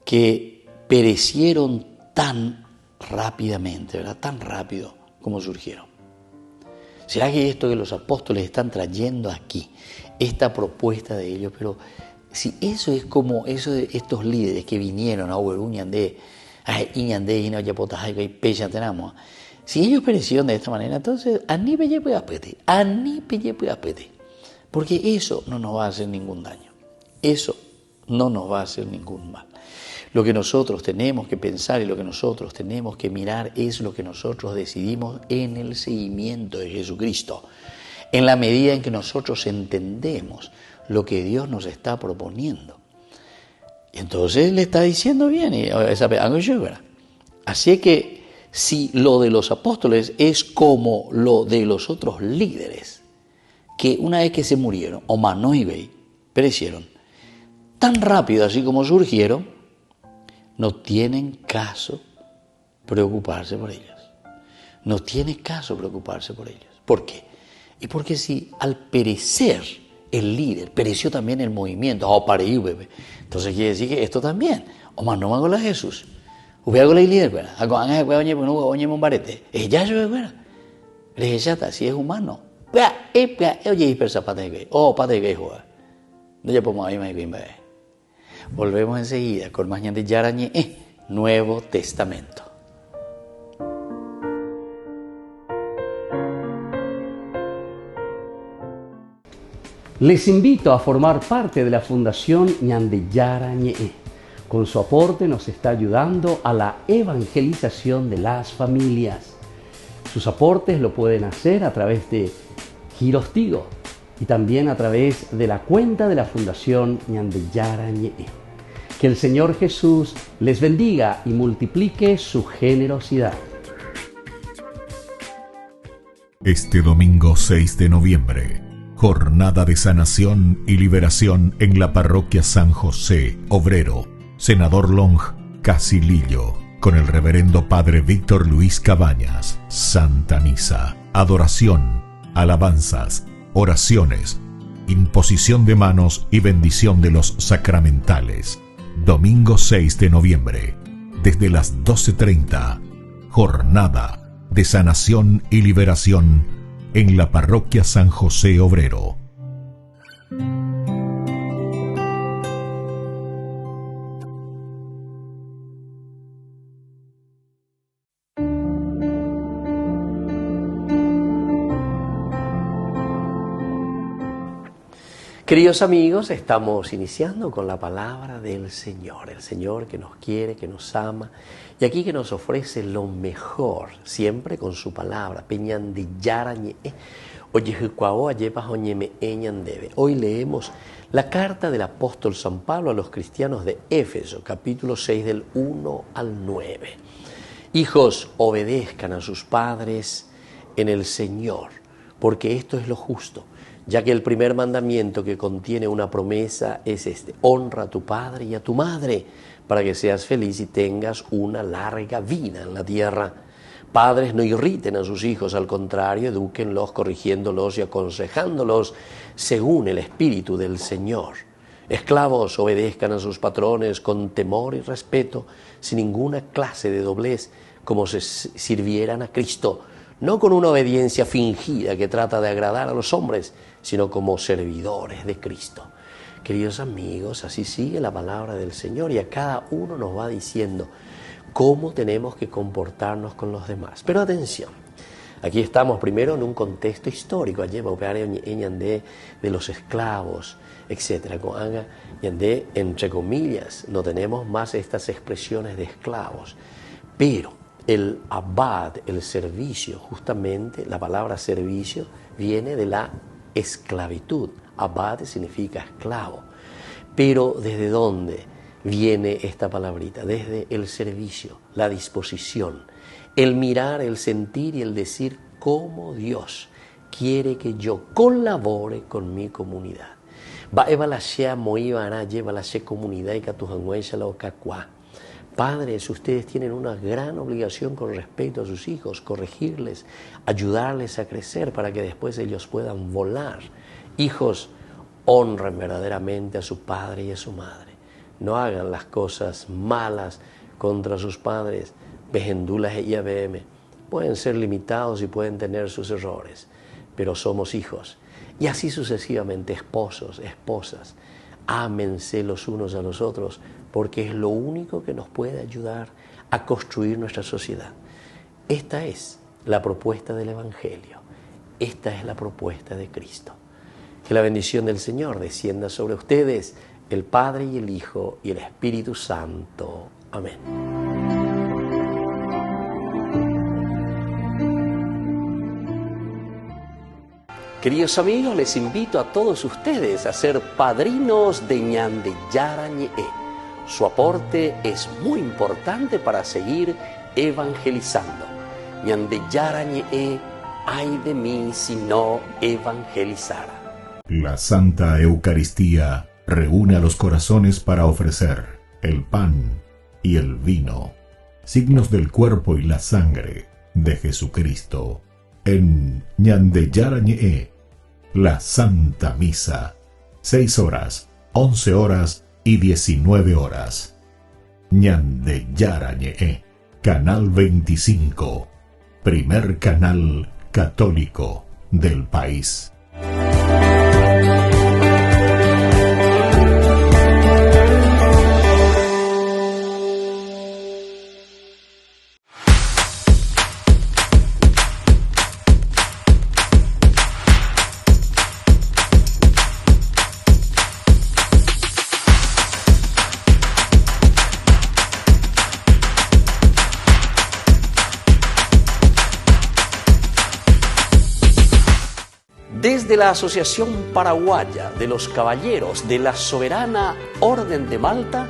que perecieron tan rápidamente, ¿verdad?, tan rápido como surgieron. ¿Será que esto que los apóstoles están trayendo aquí, esta propuesta de ellos, pero si eso es como eso de estos líderes que vinieron a Oberuñan de Ay, iñande y no ya potas hay que pecha tenamos. Si ellos perecieron de esta manera, entonces ani pelle puede apete. Porque eso no nos va a hacer ningún daño. Eso no nos va a hacer ningún mal. Lo que nosotros tenemos que pensar y lo que nosotros tenemos que mirar es lo que nosotros decidimos en el seguimiento de Jesucristo. En la medida en que nosotros entendemos lo que Dios nos está proponiendo. Entonces le está diciendo bien, así que si lo de los apóstoles es como lo de los otros líderes, que una vez que se murieron, o no perecieron, tan rápido así como surgieron, no tienen caso preocuparse por ellos. No tiene caso preocuparse por ellos. ¿Por qué? Y porque si al perecer el líder, pereció también el movimiento, entonces quiere decir que esto también, o más no me hago la Jesús, hago la líder, si es humano, volvemos enseguida con más Ñande Yarañe, Nuevo Testamento. Les invito a formar parte de la Fundación Ñande Yarañe. Con su aporte nos está ayudando a la evangelización de las familias. Sus aportes lo pueden hacer a través de Giros Tigo y también a través de la cuenta de la Fundación Ñande Yarañe. Que el Señor Jesús les bendiga y multiplique su generosidad. Este domingo 6 de noviembre, jornada de sanación y liberación en la parroquia San José, Obrero, Senador Long, Casilillo, con el reverendo Padre Víctor Luis Cabañas. Santa Misa, adoración, alabanzas, oraciones, imposición de manos y bendición de los sacramentales. Domingo 6 de noviembre, desde las 12:30, jornada de sanación y liberación en la parroquia San José Obrero. Queridos amigos, estamos iniciando con la palabra del Señor, el Señor que nos quiere, que nos ama y aquí que nos ofrece lo mejor, siempre con su palabra. Hoy leemos la carta del apóstol San Pablo a los cristianos de Éfeso, capítulo 6 del 1 al 9. Hijos, obedezcan a sus padres en el Señor, porque esto es lo justo. Ya que el primer mandamiento que contiene una promesa es este: honra a tu padre y a tu madre, para que seas feliz y tengas una larga vida en la tierra. Padres, no irriten a sus hijos, al contrario, edúquenlos corrigiéndolos y aconsejándolos según el Espíritu del Señor. Esclavos, obedezcan a sus patrones con temor y respeto, sin ninguna clase de doblez, como si sirvieran a Cristo, no con una obediencia fingida que trata de agradar a los hombres, sino como servidores de Cristo. Queridos amigos, así sigue la palabra del Señor y a cada uno nos va diciendo cómo tenemos que comportarnos con los demás. Pero atención, aquí estamos primero en un contexto histórico, de los esclavos, etc. Entre comillas, no tenemos más estas expresiones de esclavos, pero el abad, el servicio, justamente la palabra servicio viene de la esclavitud. Abad significa esclavo. Pero ¿desde dónde viene esta palabrita? Desde el servicio, la disposición, el mirar, el sentir y el decir cómo Dios quiere que yo colabore con mi comunidad. Padres, ustedes tienen una gran obligación con respecto a sus hijos, corregirles, ayudarles a crecer para que después ellos puedan volar. Hijos, honren verdaderamente a su padre y a su madre. No hagan las cosas malas contra sus padres. Vejendulas y IABM pueden ser limitados y pueden tener sus errores, pero somos hijos. Y así sucesivamente, esposos, esposas, ámense los unos a los otros, porque es lo único que nos puede ayudar a construir nuestra sociedad. Esta es la propuesta del Evangelio. Esta es la propuesta de Cristo. Que la bendición del Señor descienda sobre ustedes, el Padre y el Hijo y el Espíritu Santo. Amén. Queridos amigos, les invito a todos ustedes a ser padrinos de Ñande Yarañe. Su aporte es muy importante para seguir evangelizando. Ñande Yarañe, ay de mí si no evangelizara. La Santa Eucaristía reúne a los corazones para ofrecer el pan y el vino, signos del cuerpo y la sangre de Jesucristo. En Ñande Yarañe, la Santa Misa, 6 horas, 11 horas y 19 horas. Ñande Yarañe, Canal 25, primer canal católico del país. Desde la Asociación Paraguaya de los Caballeros de la Soberana Orden de Malta,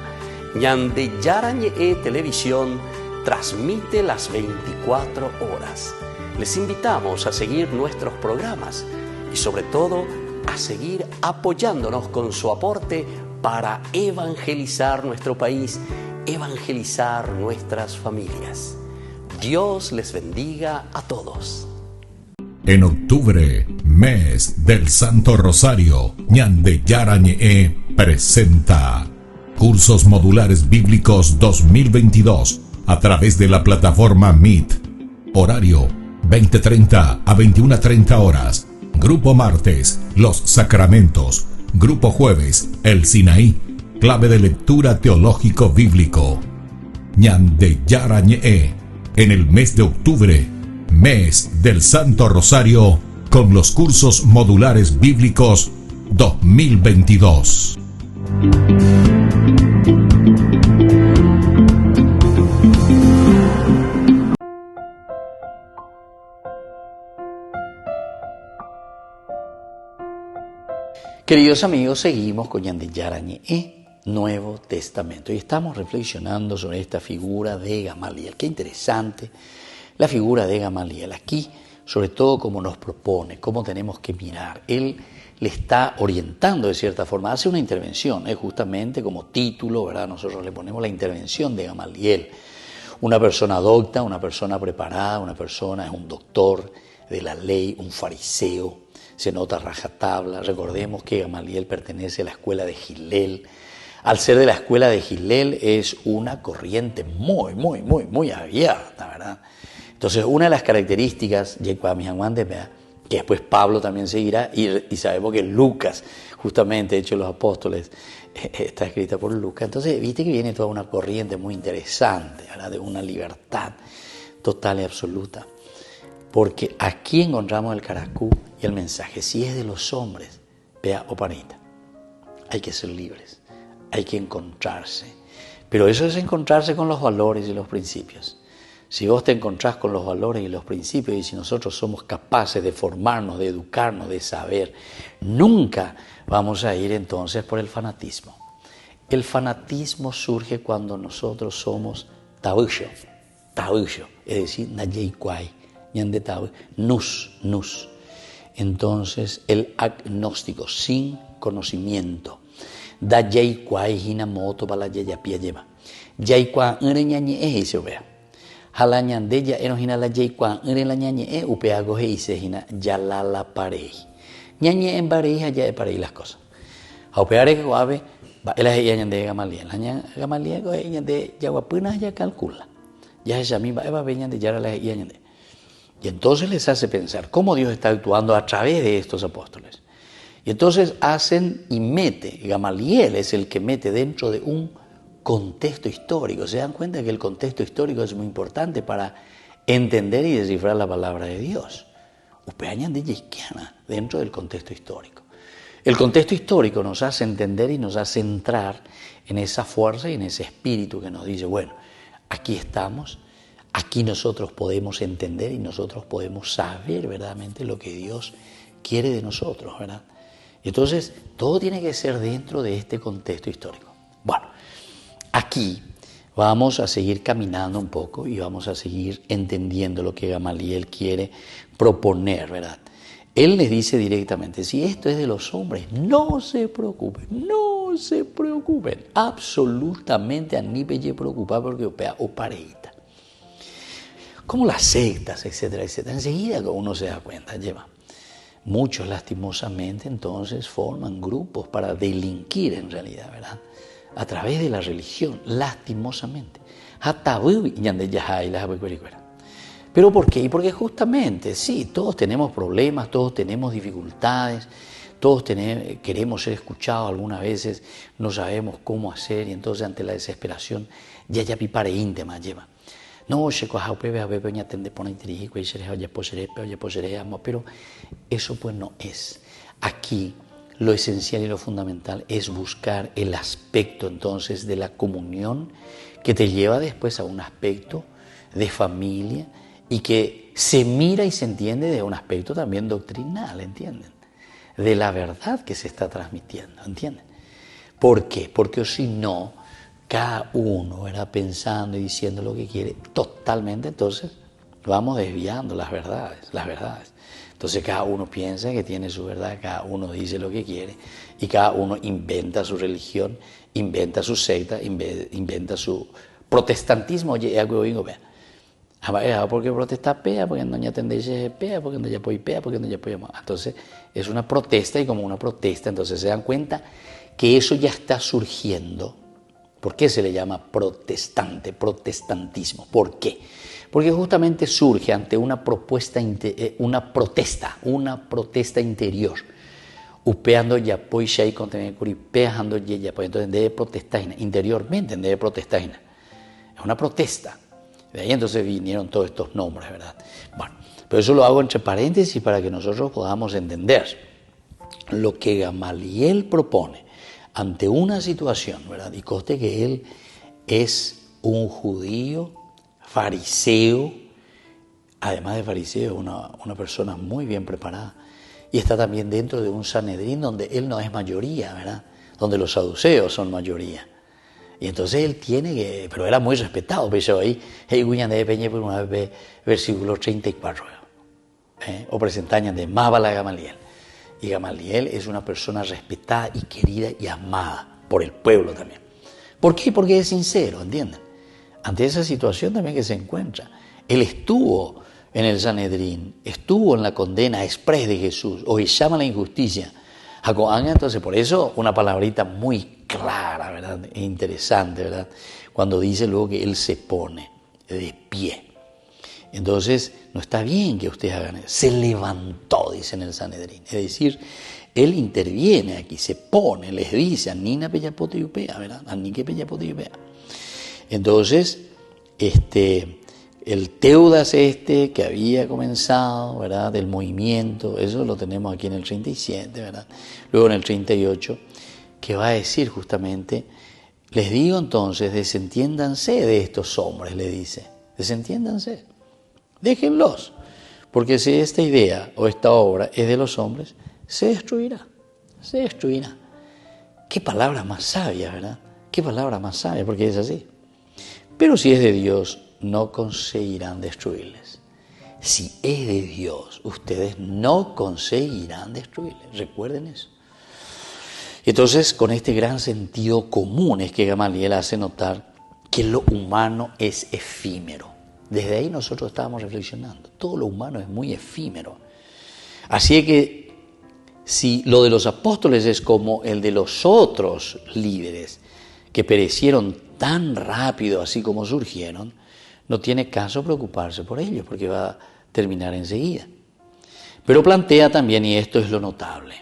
Ñande Yarañe Televisión transmite las 24 horas. Les invitamos a seguir nuestros programas y sobre todo a seguir apoyándonos con su aporte para evangelizar nuestro país, evangelizar nuestras familias. Dios les bendiga a todos. En octubre, mes del Santo Rosario, Ñande Yarañe presenta Cursos Modulares Bíblicos 2022 a través de la plataforma Meet. Horario 20:30 a 21:30 horas. Grupo martes, Los Sacramentos. Grupo jueves, El Sinaí, clave de lectura teológico bíblico. Ñande Yarañe en el mes de octubre, mes del Santo Rosario, con los cursos modulares bíblicos 2022. Queridos amigos, seguimos con Ñande Yarañe, Nuevo Testamento, y estamos reflexionando sobre esta figura de Gamaliel. Qué interesante la figura de Gamaliel aquí, sobre todo cómo nos propone, cómo tenemos que mirar. Él le está orientando de cierta forma, hace una intervención, justamente como título, ¿verdad? Nosotros le ponemos la intervención de Gamaliel. Una persona docta, una persona preparada, una persona es un doctor de la ley, un fariseo, se nota rajatabla. Recordemos que Gamaliel pertenece a la escuela de Hillel. Al ser de la escuela de Hillel es una corriente muy abierta, ¿verdad? Entonces, una de las características, que después Pablo también seguirá, y sabemos que Lucas, justamente, Hechos de los Apóstoles, está escrita por Lucas. Entonces, viste que viene toda una corriente muy interesante, ¿verdad? De una libertad total y absoluta. Porque aquí encontramos el caracú y el mensaje. Si es de los hombres, vea, opanita, hay que ser libres, hay que encontrarse. Pero eso es encontrarse con los valores y los principios. Si vos te encontrás con los valores y los principios, y si nosotros somos capaces de formarnos, de educarnos, de saber, nunca vamos a ir entonces por el fanatismo. El fanatismo surge cuando nosotros somos tabuyo, es decir, nayeikwai, ñande tabu, nus. Entonces, el agnóstico, sin conocimiento. Dayeikwai hinamoto bala yayapia lleva. Yaikwa ñañe se vea. Hala ñande ya enojina la yaikwa la ñañe upeago se hina yala la parei. Ñañe en pareja ya de parei las cosas. A upeare que guave, él es ñande Gamaliel. Gamaliel es ñande yaguapuna ya calcula. Ya es a mí va ñande ya la ñande. Y entonces les hace pensar cómo Dios está actuando a través de estos apóstoles. Y entonces hacen y mete, Gamaliel es el que mete dentro de un contexto histórico. Se dan cuenta que el contexto histórico es muy importante para entender y descifrar la palabra de Dios. Dentro del contexto histórico. El contexto histórico nos hace entender y nos hace entrar en esa fuerza y en ese espíritu que nos dice, bueno, aquí estamos, aquí nosotros podemos entender y nosotros podemos saber verdaderamente lo que Dios quiere de nosotros, ¿verdad? Entonces, todo tiene que ser dentro de este contexto histórico. Bueno, aquí vamos a seguir caminando un poco y vamos a seguir entendiendo lo que Gamaliel quiere proponer, ¿verdad? Él les dice directamente, si esto es de los hombres, no se preocupen, absolutamente a ni pelle preocupar porque o pareita. Como las sectas, etcétera, etcétera. Enseguida uno se da cuenta, muchos lastimosamente entonces forman grupos para delinquir en realidad, ¿verdad? A través de la religión, lastimosamente. ¿Pero por qué? Porque justamente, sí, todos tenemos problemas, todos tenemos dificultades, todos queremos ser escuchados, algunas veces no sabemos cómo hacer y entonces ante la desesperación ya pipare íntima lleva. No, pero eso pues no es. Aquí lo esencial y lo fundamental es buscar el aspecto entonces de la comunión que te lleva después a un aspecto de familia y que se mira y se entiende de un aspecto también doctrinal, ¿entienden? De la verdad que se está transmitiendo, ¿entienden? ¿Por qué? Porque si no, cada uno era pensando y diciendo lo que quiere totalmente, entonces vamos desviando las verdades. Entonces cada uno piensa que tiene su verdad, cada uno dice lo que quiere y cada uno inventa su religión, inventa su secta, inventa su protestantismo. Oye, algo digo, vea. Porque protesta pea, porque no ya tendéis pea, porque no ya puede pea, porque no ya puede más. Entonces es una protesta y como una protesta, entonces se dan cuenta que eso ya está surgiendo. ¿Por qué se le llama protestantismo? ¿Por qué? Porque justamente surge ante una protesta interior. Upeando ya pues ya contenido curipeando ya pues entonces debe protestar interiormente, debe protestar. Es una protesta. De ahí entonces vinieron todos estos nombres, ¿verdad? Bueno, pero eso lo hago entre paréntesis para que nosotros podamos entender lo que Gamaliel propone ante una situación, ¿verdad? Y conste que él es un judío, fariseo, además de fariseo, una persona muy bien preparada. Y está también dentro de un Sanedrín donde él no es mayoría, ¿verdad? Donde los saduceos son mayoría. Y entonces él tiene que, pero era muy respetado, pero ahí, versículo 34, o presentañan de Mábala Gamaliel. Y Gamaliel es una persona respetada y querida y amada por el pueblo también. ¿Por qué? Porque es sincero, ¿entienden? Ante esa situación también que se encuentra. Él estuvo en el Sanedrín, estuvo en la condena exprés de Jesús, o llama la injusticia. Entonces, por eso una palabrita muy clara, ¿verdad? E interesante, ¿verdad? Cuando dice luego que él se pone de pie. Entonces, no está bien que ustedes hagan eso. Se levantó, dice en el Sanedrín. Es decir, él interviene aquí, se pone, les dice, Anina Peyapote y Upea, ¿verdad? Anique Peyapote y Upea. Entonces, el Teudas que había comenzado, ¿verdad? Del movimiento, eso lo tenemos aquí en el 37, ¿verdad? Luego en el 38, que va a decir justamente, les digo entonces, desentiéndanse de estos hombres, le dice, desentiéndanse, déjenlos, porque si esta idea o esta obra es de los hombres, se destruirá. Qué palabra más sabia, ¿verdad? Qué palabra más sabia, porque es así. Pero si es de Dios, no conseguirán destruirles. Si es de Dios, ustedes no conseguirán destruirles. Recuerden eso. Entonces, con este gran sentido común es que Gamaliel hace notar que lo humano es efímero. Desde ahí nosotros estábamos reflexionando. Todo lo humano es muy efímero. Así que si lo de los apóstoles es como el de los otros líderes que perecieron tan rápido así como surgieron, no tiene caso preocuparse por ellos porque va a terminar enseguida. Pero plantea también, y esto es lo notable,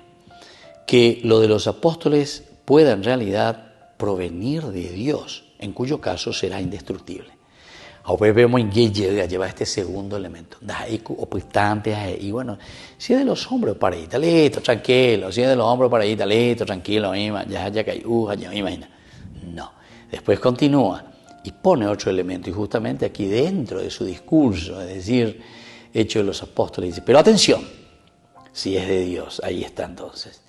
que lo de los apóstoles pueda en realidad provenir de Dios, en cuyo caso será indestructible. Ahora vemos en qué lleva este segundo elemento. Y bueno, si es de los hombros para ahí, listo, tranquilo. Si es de los hombros para ahí, listo, tranquilo. Ya imagina. No. Después continúa y pone otro elemento. Y justamente aquí dentro de su discurso, es decir, Hechos de los Apóstoles, dice, pero atención, si es de Dios, ahí está entonces.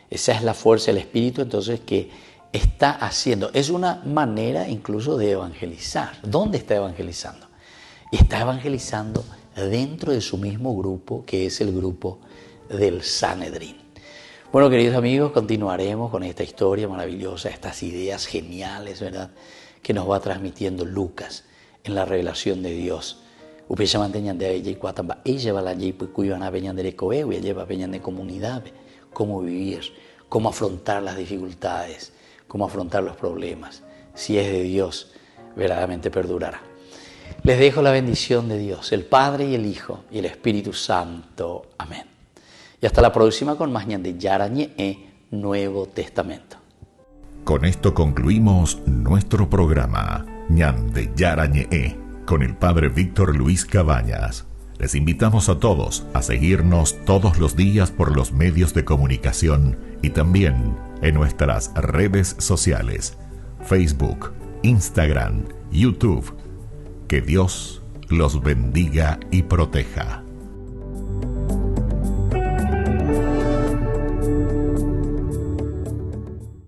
Esa es la fuerza del Espíritu, entonces, que está haciendo. Es una manera incluso de evangelizar. ¿Dónde está evangelizando? Y está evangelizando dentro de su mismo grupo, que es el grupo del Sanedrín. Bueno, queridos amigos, continuaremos con esta historia maravillosa, estas ideas geniales, ¿verdad?, que nos va transmitiendo Lucas en la revelación de Dios. Cómo vivir, cómo afrontar las dificultades, cómo afrontar los problemas. Si es de Dios, verdaderamente perdurará. Les dejo la bendición de Dios, el Padre y el Hijo y el Espíritu Santo. Amén. Y hasta la próxima con más Ñan de Yarañe, Nuevo Testamento. Con esto concluimos nuestro programa Ñan de Yarañe con el Padre Víctor Luis Cabañas. Les invitamos a todos a seguirnos todos los días por los medios de comunicación y también en nuestras redes sociales, Facebook, Instagram, YouTube. Que Dios los bendiga y proteja.